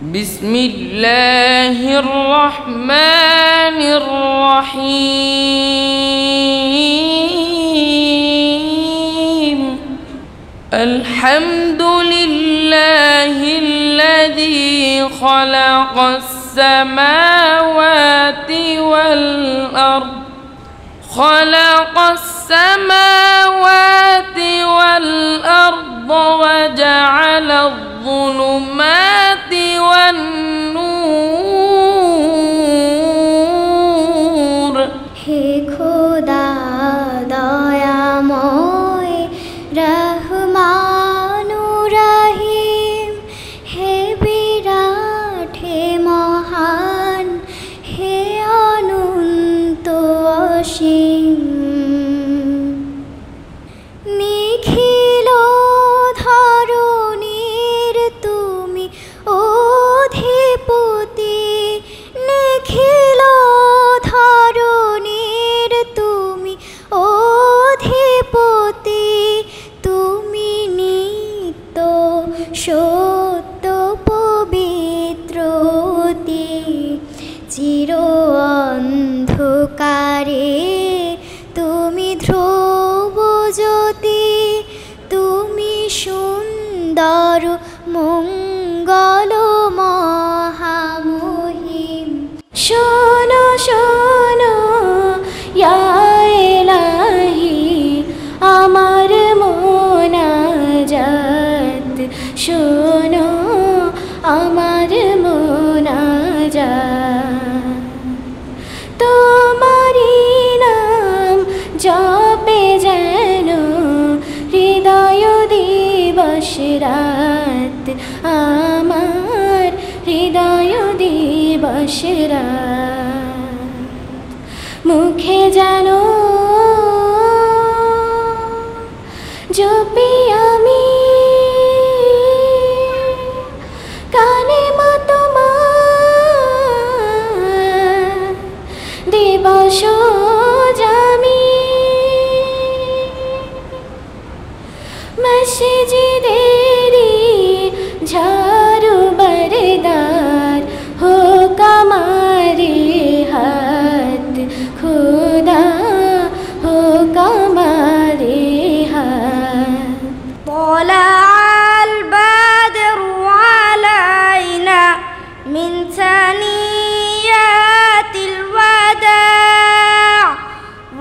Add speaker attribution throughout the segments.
Speaker 1: বিসমিল্লাহির রহমানির রহিম আলহামদুলিল্লাহিল্লাযী খালাকাস সামাওয়াতি ওয়াল আরদ خلق السماوات والأرض وجعل الظلمات والنور
Speaker 2: হে খোদা দয়াময় রহমানুর রহিম, হে বিরাট, হে মহান, হে অনন্ত অসীম। নিখিল ধরণীর তুমি অধিপতি, নিখিল ধরণীর তুমি অধিপতি, তুমি নিত্য সত্য পবিত্রতি। চির অন্ধকারে তুমি ধ্রুব জ্যোতি, তুমি সুন্দর মঙ্গল মহামহিম। শোনো শোনো ইয়া ইলাহি আমার মোনাজাত, শোনো আমার মোনাজাত। তোমারি নাম জপে যেন হৃদয় দিবস রাত, আমার হৃদয় দিবস রাত। মুখে যেন জপি আমি, কানে মতো দিবস জামি। মসজিদেরি ঝাড়ু বরদার হোক আমারে হাত, খুদা হোক আমারে হাত।
Speaker 3: طلع البدر علينا من ثنيات الوداع،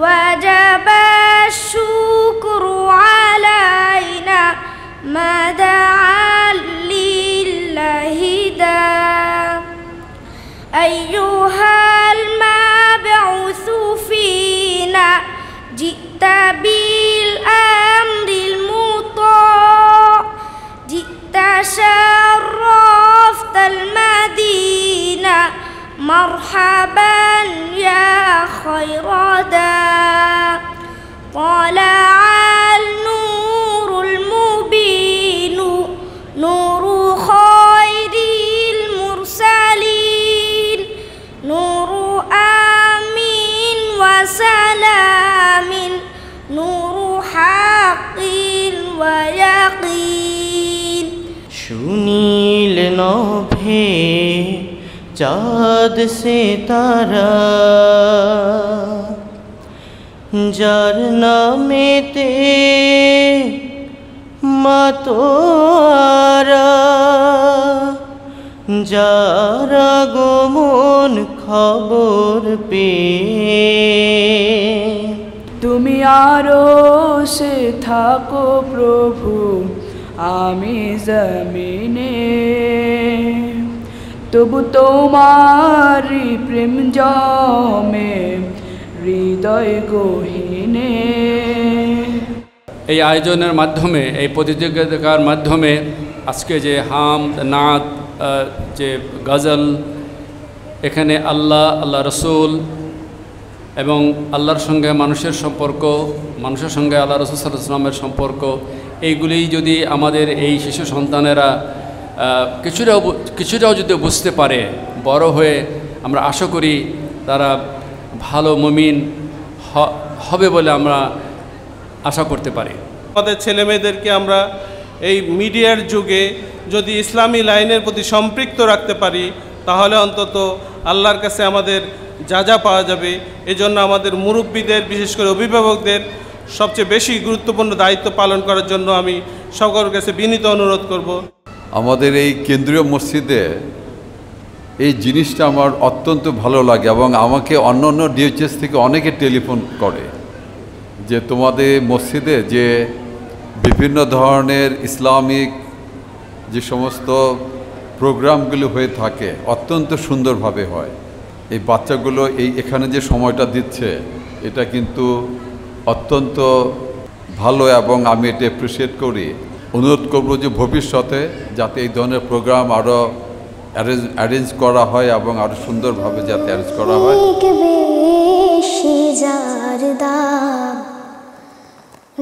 Speaker 3: وجب الشكر علينا ما دعا لله داع. أيها المبعوث فينا جئت بالأمر المطاع، جئت شرفت المدينة مرحبا يا خير داع. طلع النور المبين نور خير المرسلين، نور آمين وسلام، نور حق ويقين।
Speaker 4: সুনীল নভে চাঁদ সিতারা, যার নামেতে মাতোয়ারা, যার আগমন খবর পেয়ে
Speaker 5: তুমি আরো সে থাকো প্রভু, আমি জমিনে, তবু তোমারি প্রেম জমে হৃদয় গহীনে।
Speaker 6: এই আয়োজনের মাধ্যমে, এই প্রতিযোগিতার মাধ্যমে আজকে যে হামদ, নাত, যে গজল, এখানে আল্লাহ, আল্লাহ রসুল এবং আল্লাহর সঙ্গে মানুষের সম্পর্ক, মানুষের সঙ্গে আল্লাহ রসুল সাল্লাল্লাহু আলাইহি ওয়াসাল্লামের সম্পর্ক, এইগুলি যদি আমাদের এই শিশু সন্তানেরা কিছুটাও যদি বুঝতে পারে, বড় হয়ে আমরা আশা করি তারা ভালো মুমিন হবে বলে আমরা আশা করতে পারি।
Speaker 7: আমাদের ছেলেমেয়েদেরকে আমরা এই মিডিয়ার যুগে যদি ইসলামী লাইনের প্রতি সম্পৃক্ত রাখতে পারি তাহলে অন্তত আল্লাহর কাছে আমাদের যা যা পাওয়া যাবে। এজন্য আমাদের মুরব্বীদের, বিশেষ করে অভিভাবকদের সবচেয়ে বেশি গুরুত্বপূর্ণ দায়িত্ব পালন করার জন্য আমি সকলের কাছে বিনীত অনুরোধ করব।
Speaker 8: আমাদের এই কেন্দ্রীয় মসজিদে এই জিনিসটা আমার অত্যন্ত ভালো লাগে এবং আমাকে অন্য অন্য ডিএইচএস থেকে অনেকে টেলিফোন করে যে তোমাদের মসজিদে যে বিভিন্ন ধরনের ইসলামিক যে সমস্ত প্রোগ্রামগুলো হয়ে থাকে অত্যন্ত সুন্দরভাবে হয়। এই বাচ্চাগুলো এখানে যে সময়টা দিচ্ছে এটা কিন্তু অত্যন্ত ভালো এবং আমি এটা অ্যাপ্রিসিয়েট করি। অনুরোধ করব যে ভবিষ্যতে যাতে এই ধরনের প্রোগ্রাম আরও অ্যারেঞ্জ করা হয় এবং আরও সুন্দরভাবে যাতে অ্যারেঞ্জ করা হয়।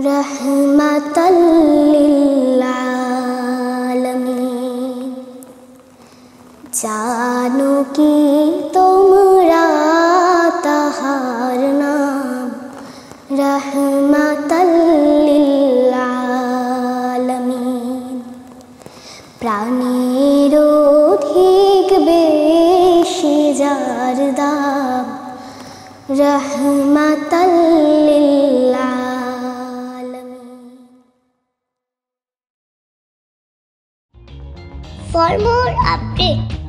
Speaker 2: রহমাতাল লিল আলামিন জানো কি তোমরা তাহার নাম রহমাতাল লিল আলামিন প্রাণের অধিক বেশি যার দাম রহমাতাল লিল
Speaker 3: For more updates,